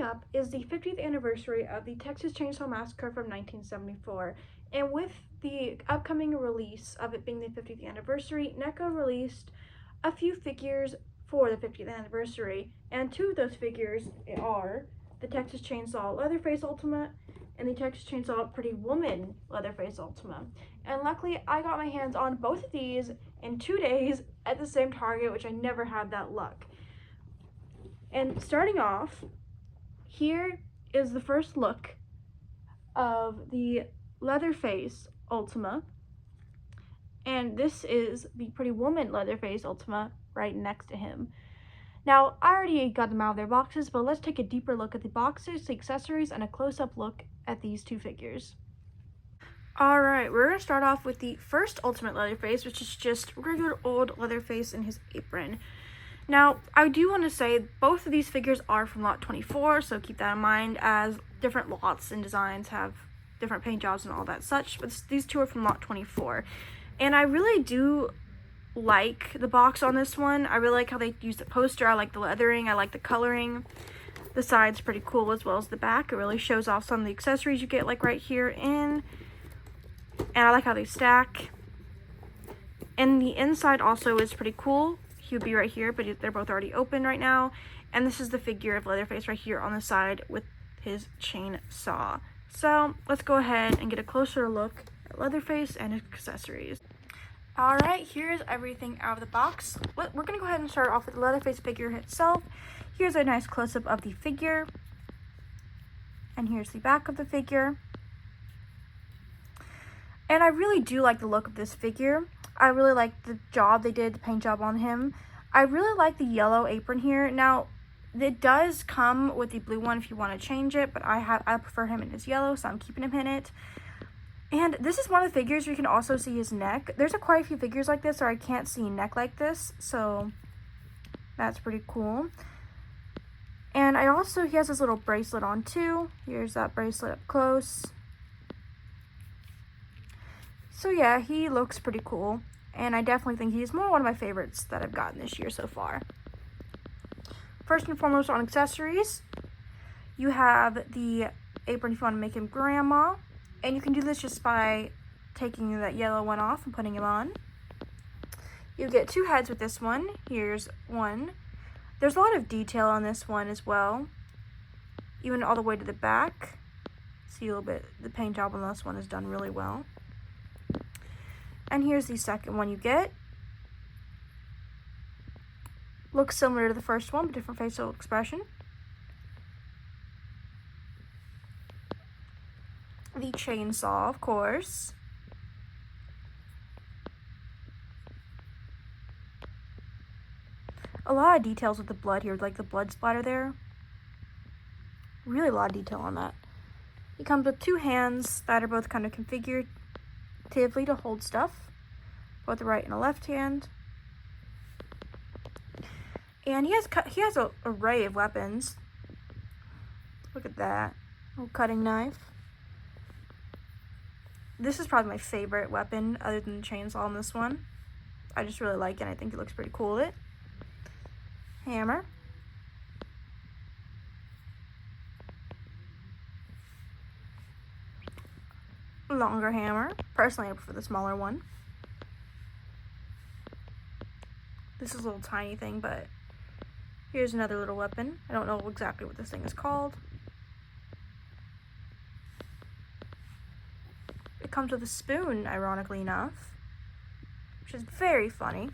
up is the 50th anniversary of the Texas Chainsaw Massacre from 1974. And with the upcoming release of it being the 50th anniversary, NECA released a few figures for the 50th anniversary. And two of those figures are the Texas Chainsaw Leatherface Ultimate and the Texas Chainsaw Pretty Woman Leatherface Ultimate. And luckily, I got my hands on both of these in 2 days at the same Target, which I never had that luck. And starting off, here is the first look of the Leatherface Ultima, and this is the Pretty Woman Leatherface Ultima right next to him. Now, I already got them out of their boxes, but let's take a deeper look at the boxes, the accessories, and a close-up look at these two figures. Alright, we're going to start off with the first Ultimate Leatherface, which is just regular old Leatherface in his apron. Now, I do want to say both of these figures are from lot 24, so keep that in mind, as different lots and designs have different paint jobs and all that such, but these two are from lot 24. And I really do like the box on this one. I really like how they use the poster. I like the leathering. I like the coloring. The side's pretty cool, as well as the back. It really shows off some of the accessories you get, like right here in. And I like how they stack. And the inside also is pretty cool. He would be right here, but they're both already open right now. And this is the figure of Leatherface right here on the side with his chainsaw. So let's go ahead and get a closer look at Leatherface and his accessories. Alright, here's everything out of the box. We're going to go ahead and start off with the Leatherface figure itself. Here's a nice close-up of the figure. And here's the back of the figure. And I really do like the look of this figure. I really like the job they did, the paint job on him. I really like the yellow apron here. Now, it does come with the blue one if you want to change it, but I prefer him in his yellow, so I'm keeping him in it. And this is one of the figures where you can also see his neck. There's quite a few figures like this where I can't see neck like this, so that's pretty cool. And he has this little bracelet on too. Here's that bracelet up close. So yeah, he looks pretty cool, and I definitely think he's one of my favorites that I've gotten this year so far. First and foremost on accessories, you have the apron if you want to make him grandma, and you can do this just by taking that yellow one off and putting him on. You get two heads with this one. Here's one. There's a lot of detail on this one as well, even all the way to the back. See a little bit, the paint job on this one is done really well. And here's the second one you get. Looks similar to the first one, but different facial expression. The chainsaw, of course. A lot of details with the blood here, like the blood splatter there. Really a lot of detail on that. He comes with two hands that are both kind of configured to hold stuff, both the right and the left hand. And he has an array of weapons. Look at that. Little cutting knife. This is probably my favorite weapon other than the chainsaw on this one. I just really like it, and I think it looks pretty cool with it. Hammer. Longer hammer. Personally, I prefer the smaller one. This is a little tiny thing, but here's another little weapon. I don't know exactly what this thing is called. It comes with a spoon, ironically enough, which is very funny.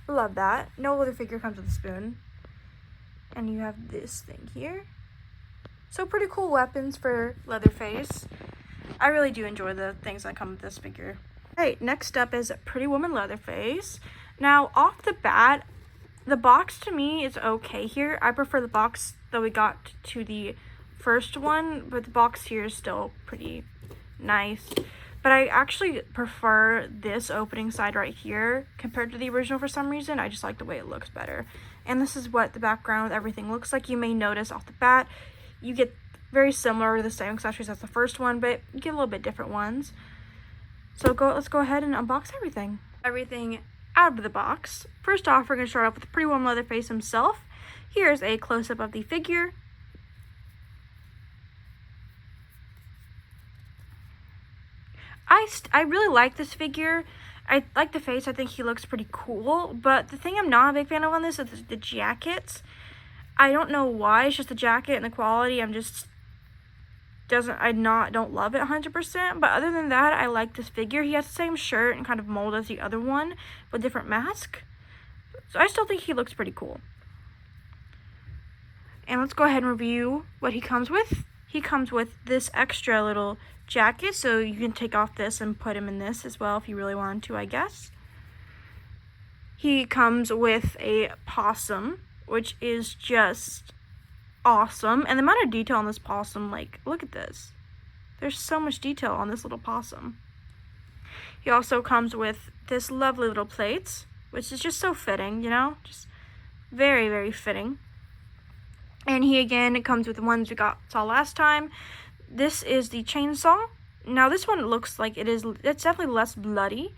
Love that. No other figure comes with a spoon. And you have this thing here. So pretty cool weapons for Leatherface. I really do enjoy the things that come with this figure. Alright, next up is Pretty Woman Leatherface. Now, off the bat, the box to me is okay here. I prefer the box that we got to the first one, but the box here is still pretty nice. But I actually prefer this opening side right here compared to the original for some reason. I just like the way it looks better. And this is what the background with everything looks like. You may notice off the bat, you get very similar to the same accessories as the first one, but you get a little bit different ones. So let's go ahead and unbox everything. Everything out of the box. First off, we're going to start off with the Pretty Woman Leatherface himself. Here's a close-up of the figure. I really like this figure. I like the face. I think he looks pretty cool. But the thing I'm not a big fan of on this is the jacket. I don't know why. It's just the jacket and the quality. Don't love it 100%. But other than that, I like this figure. He has the same shirt and kind of mold as the other one, but different mask. So I still think he looks pretty cool. And let's go ahead and review what he comes with. He comes with this extra little jacket, so you can take off this and put him in this as well if you really wanted to, I guess. He comes with a possum, which is just awesome. And the amount of detail on this possum, like, look at this. There's so much detail on this little possum. He also comes with this lovely little plate, which is just so fitting, you know? Just very, very fitting. And he, again, comes with the ones we saw last time. This is the chainsaw. Now, this one looks like it's definitely less bloody,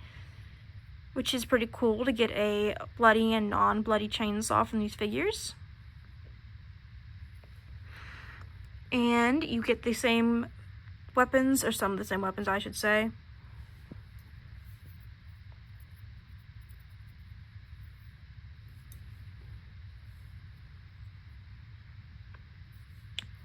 which is pretty cool to get a bloody and non-bloody chainsaw from these figures. And you get the same weapons, or some of the same weapons, I should say.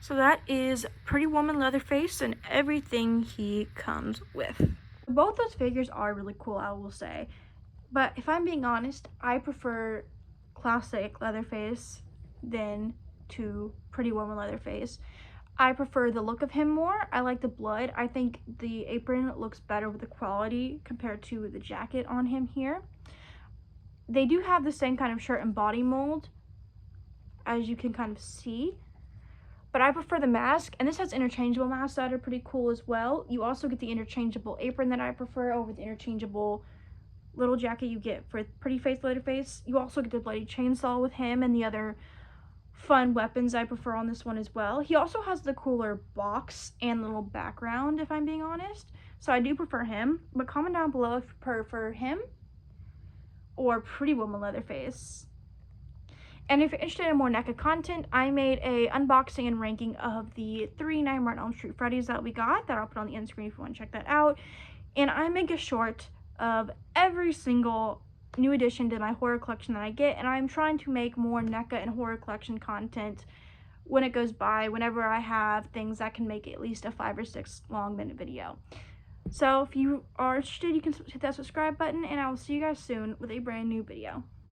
So that is Pretty Woman Leatherface and everything he comes with. Both those figures are really cool, I will say. But if I'm being honest, I prefer classic Leatherface than to Pretty Woman Leatherface. I prefer the look of him more. I like the blood. I think the apron looks better with the quality compared to the jacket on him here. They do have the same kind of shirt and body mold, as you can kind of see. But I prefer the mask, and this has interchangeable masks that are pretty cool as well. You also get the interchangeable apron that I prefer over the interchangeable little jacket you get for Pretty Face Leatherface. You also get the bloody chainsaw with him and the other fun weapons I prefer on this one as well. He also has the cooler box and little background, if I'm being honest. So I do prefer him, but comment down below if you prefer him or Pretty Woman Leatherface. And if you're interested in more NECA content, I made a unboxing and ranking of the 3 Nightmare on Elm Street Freddy's that we got, that I'll put on the end screen if you want to check that out. And I make a short of every single new addition to my horror collection that I get, and I'm trying to make more NECA and horror collection content when it goes by, whenever I have things that can make at least a 5 or 6 long minute video. So if you are interested, you can hit that subscribe button, and I will see you guys soon with a brand new video.